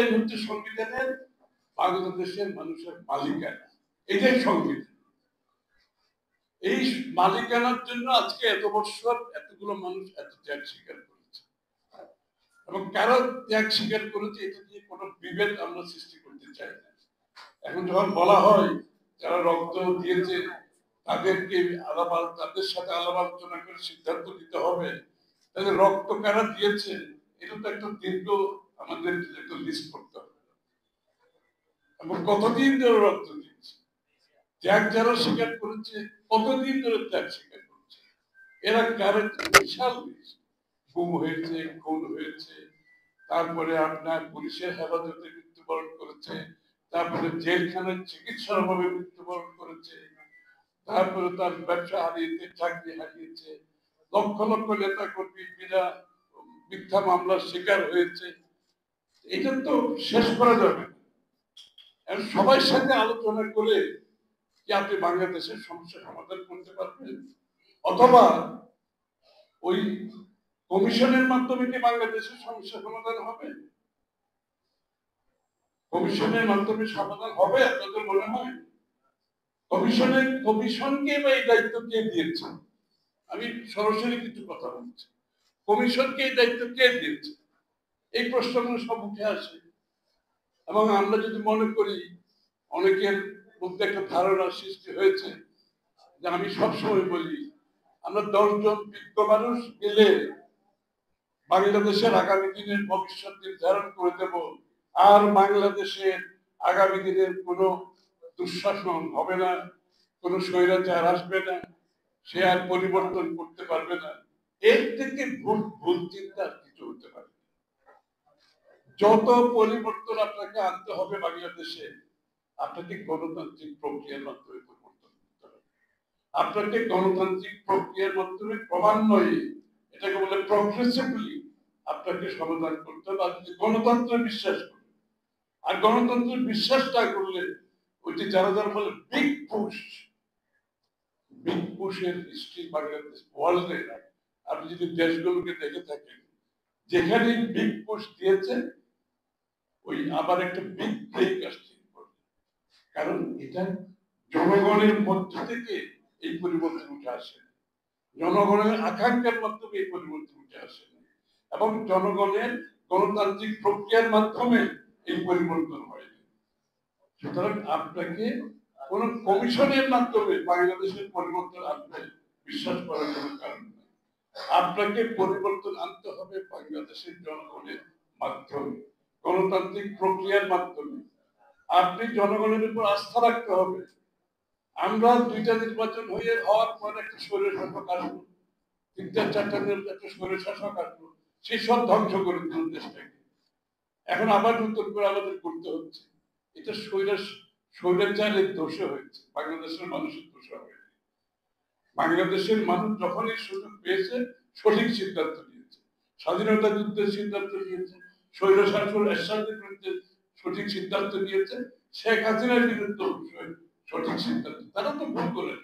বাস্তবায়ন হচ্ছে সংবিধানের বাংলাদেশের মানুষের মালিকানা। এটাই সংবিধান। এই মালিকানার জন্য আজকে এত বছর এতগুলো মানুষ এত ত্যাগ স্বীকার করেছে, এবং কারো ত্যাগ স্বীকার করেছে এটা দিয়ে কোনো বিভেদ আমরা সৃষ্টি করতে চাই না। এখন যখন বলা হয় যারা রক্ত দিয়েছে তাদেরকে তাদের সাথে আলাপ আলোচনা করে সিদ্ধান্ত নিতে হবে, তাহলে রক্ত কারা দিয়েছে এটা তো একটা দীর্ঘ আমাদের একটা লিস্ট করতে হবে, এবং কতদিন ধরে রক্ত দিয়েছে, ত্যাগ যারা স্বীকার করেছে কতদিন ধরে ত্যাগ স্বীকার করছে, এরা কারো বিশাল লিস্ট। গুম হয়েছে, খুন হয়েছে, তারপরে আপনার পুলিশের হেফাজতে মৃত্যুবরণ করেছে, তারপরে জেলখানার চিকিৎসার অভাবে মৃত্যুবরণ করেছে, তারপরে তার ব্যবসা হারিয়েছে, চাকরি হারিয়েছে, লক্ষ লক্ষ নেতা কর্মী বিনা মিথ্যা মামলার শিকার হয়েছে। এটা তো শেষ করা যাবে না। সবার সাথে আলোচনা করে কি আপনি বাংলাদেশের সমস্যা সমাধান করতে পারবেন, অথবা ওই কমিশনের মাধ্যমে কি বাংলাদেশের সমস্যা সমাধান হবে? কমিশনের মাধ্যমে সমাধান হবে আপনাদের মনে হয়? কমিশনকে বা এই দায়িত্ব কে দিয়েছে? আমি সরাসরি কিছু কথা বলছি, কমিশনকে এই দায়িত্ব কে দিয়েছে? এই প্রশ্নগুলো সব উঠে আসে, এবং আমরা যদি মনে করি অনেকের মধ্যে একটা ধারণা সৃষ্টি হয়েছে যে আমি সবসময় বলি আমরা 10 জন বিজ্ঞ মানুষ মিলে বাংলাদেশের আগামী দিনের ভবিষ্যৎ নির্ধারণ করে দেব, আর বাংলাদেশের আগামী দিনের কোনো দুঃশাসন হবে না, কোনো স্বৈরাচার আসবে না, সে আর পরিবর্তন করতে পারবে না। এর থেকে ভুল চিন্তা কিছু হতে পারে। যত পরিবর্তন আপনাকে আনতে হবে বাংলাদেশে, আপনাকে গণতান্ত্রিক প্রক্রিয়ার মাধ্যমে পরিবর্তন করতে হবে। আপনাকে গণতান্ত্রিক প্রক্রিয়ার মাধ্যমে ক্রমান্বয়ে, এটাকে বলে প্রগ্রেসিভলি, আপনাকে সমাধান করতে হবে। আর যদি গণতন্ত্রে বিশ্বাস করেন, আর গণতন্ত্রের বিশ্বাস না করলে ওইটি যারা যারা বলে বিগ পুশের হিস্ট্রি বাংলাদেশ ওয়ার্ল্ডে আপনি যদি দেশগুলোকে দেখে থাকেন, যেখানে বিগ পুশ দিয়েছে ওই আবার একটা বিগ ব্রেক আসছে, কারণ এটা জনগণের মধ্য থেকে এই পরিবর্তন উঠে আসে, জনগণের আকাঙ্ক্ষার মাধ্যমে এই পরিবর্তন উঠে আসে, এবং জনগণের গণতান্ত্রিক প্রক্রিয়ার মাধ্যমে এই পরিবর্তন হয়। সুতরাং আপনাকে কোন কমিশনের মাধ্যমে বাংলাদেশের পরিবর্তন আনতে বিশ্বাস করার কোনো কারণ নেই। আপনাকে পরিবর্তন আনতে হবে বাংলাদেশের জনগণের মাধ্যমে, গণতান্ত্রিক প্রক্রিয়ার মাধ্যমে। আপনি জনগণের উপর আস্থা রাখতে হবে। আমরা 2টা নির্বাচন হওয়ার পর একটা স্বৈরশাসক আসলো, 3-4টা একটা স্বৈরশাসক আসলো, সেই সব ধ্বংস করে দিল দেশটাকে। এখন আবার নতুন করে আমাদের করতে হচ্ছে। এটা স্বৈরাচারের দোষে হয়েছে, বাংলাদেশের মানুষের দোষে হয়েছে। বাংলাদেশের মানুষ যখনই সুযোগ পেয়েছে সঠিক সিদ্ধান্ত নিয়েছে, স্বাধীনতা যুদ্ধের সিদ্ধান্ত নিয়েছে, স্বৈরশাসন এরশাদের বিরুদ্ধে সঠিক সিদ্ধান্ত নিয়েছে, শেখ হাসিনার বিরুদ্ধে সঠিক সিদ্ধান্ত। তারা তো ভুল করেন,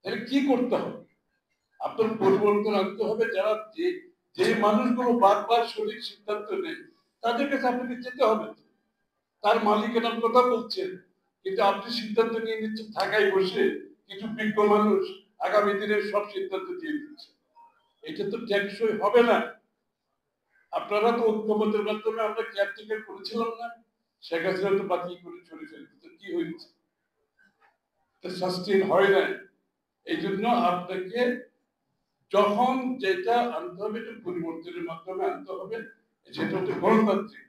তাহলে কি করতে হবে? আপনার পরিবর্তন আনতে হবে। যারা যে মানুষগুলো বারবার সঠিক সিদ্ধান্ত নেয় তাদের কাছে আপনাকে যেতে হবে। তার মালিকানার কথা বলছেন, কিন্তু আপনি সিদ্ধান্ত নিয়ে নিচ্ছেন ঢাকায় বসে, কিছু বিজ্ঞ মানুষ আগামী দিনের সব সিদ্ধান্ত দিয়ে দিচ্ছে। এটা তো টেকসই হবে না। আপনারা তো ঐক্যমতের মাধ্যমে আমরা কেয়ারটেকার করেছিলাম না, শেখ হাসিনা তো বাতিল করে চলে ফেলতে, কি হয়েছে? সাস্টেইন হয় না। এই জন্য আপনাকে যখন যেটা আনতে হবে এটা পরিবর্তনের মাধ্যমে আনতে হবে, সেটা হচ্ছে গণতান্ত্রিক।